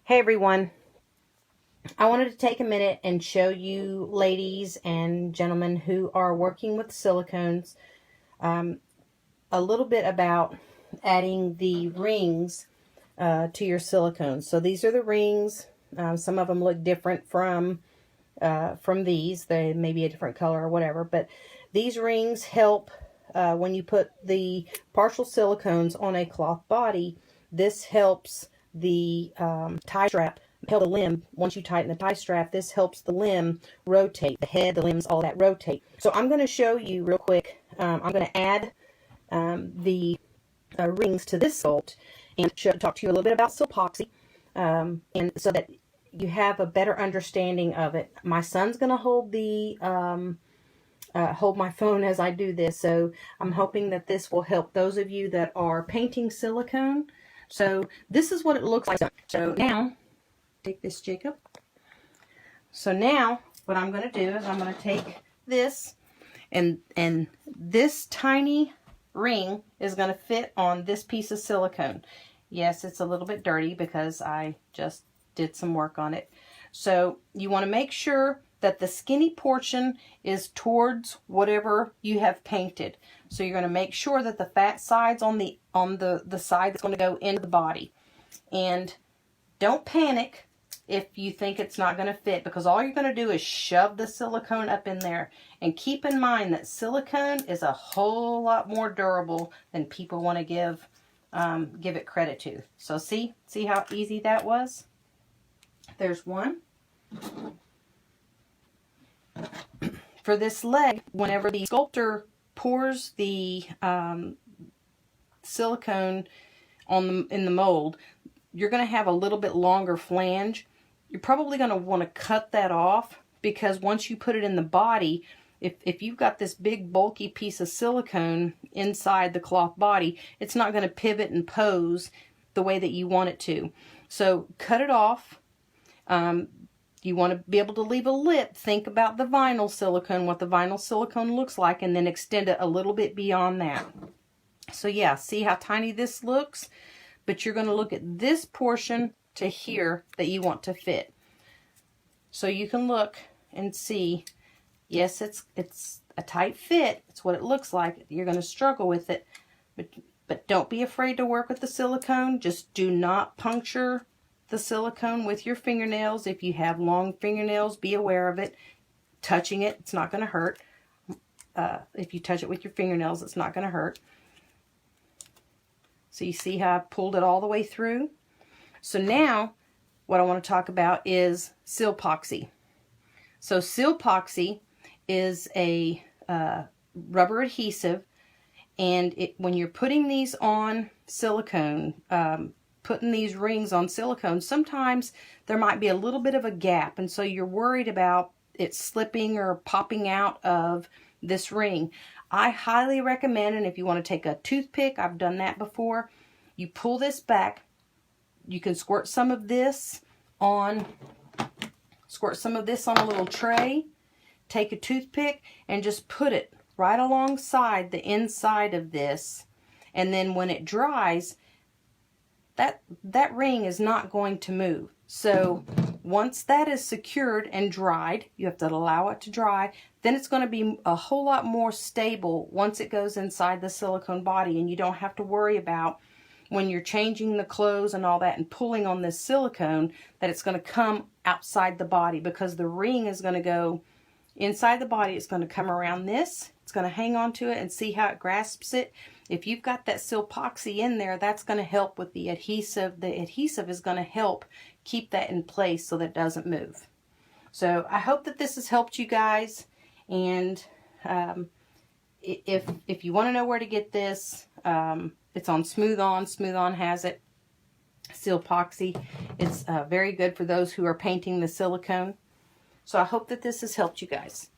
Hey everyone, I wanted to take a minute and show you ladies and gentlemen who are working with silicones a little bit about adding the rings to your silicones. So these are the rings. Some of them look different from these. They may be a different color or whatever, but these rings help when you put the partial silicones on a cloth body. This helps the tie strap, help the limb. Once you tighten the tie strap, this helps the limb rotate, the head, the limbs, all that rotate. So I'm going to show you real quick. I'm going to add the rings to this sculpt and talk to you a little bit about silpoxy, and so that you have a better understanding of it. My son's going to hold the hold my phone as I do this, so I'm hoping that this will help those of you that are painting silicone. So this is what it looks like. So now, take this, Jacob. So now what I'm going to do is I'm going to take this, and this tiny ring is going to fit on this piece of silicone. Yes, it's a little bit dirty because I just did some work on it. So you want to make sure that the skinny portion is towards whatever you have painted. So you're going to make sure that the fat side's on the side that's going to go into the body. And don't panic if you think it's not going to fit, because all you're going to do is shove the silicone up in there. And keep in mind that silicone is a whole lot more durable than people want to give it credit to. So see how easy that was? There's one. For this leg, whenever the sculptor pours the silicone in the mold, you're going to have a little bit longer flange. You're probably going to want to cut that off, because once you put it in the body, if you've got this big bulky piece of silicone inside the cloth body, it's not going to pivot and pose the way that you want it to. So cut it off. You want to be able to leave a lip. Think about the vinyl silicone, what the vinyl silicone looks like, and then extend it a little bit beyond that. So yeah, see how tiny this looks? But you're going to look at this portion to here that you want to fit. So you can look and see, yes, it's a tight fit. It's what it looks like. You're going to struggle with it, but don't be afraid to work with the silicone. Just do not puncture the silicone with your fingernails. If you have long fingernails, be aware of it. Touching it, it's not going to hurt. If you touch it with your fingernails, it's not going to hurt. So you see how I pulled it all the way through? So now what I want to talk about is silpoxy. So silpoxy is a rubber adhesive, and when you're putting these on silicone, putting these rings on silicone, sometimes there might be a little bit of a gap, and so you're worried about it slipping or popping out of this ring. I highly recommend, and if you want to take a toothpick, I've done that before, you pull this back. You can squirt some of this on a little tray, take a toothpick and just put it right alongside the inside of this, and then when it dries, that ring is not going to move. So once that is secured and dried, you have to allow it to dry, then it's going to be a whole lot more stable once it goes inside the silicone body, and you don't have to worry about when you're changing the clothes and all that and pulling on this silicone that it's going to come outside the body, because the ring is going to go inside the body. It's going to come around this. It's going to hang on to it, and see how it grasps it. If you've got that silpoxy in there, that's going to help with the adhesive. The adhesive is going to help keep that in place so that it doesn't move. So I hope that this has helped you guys. And if you want to know where to get this, it's on Smooth On. Smooth On has it. Silpoxy. It's very good for those who are painting the silicone. So I hope that this has helped you guys.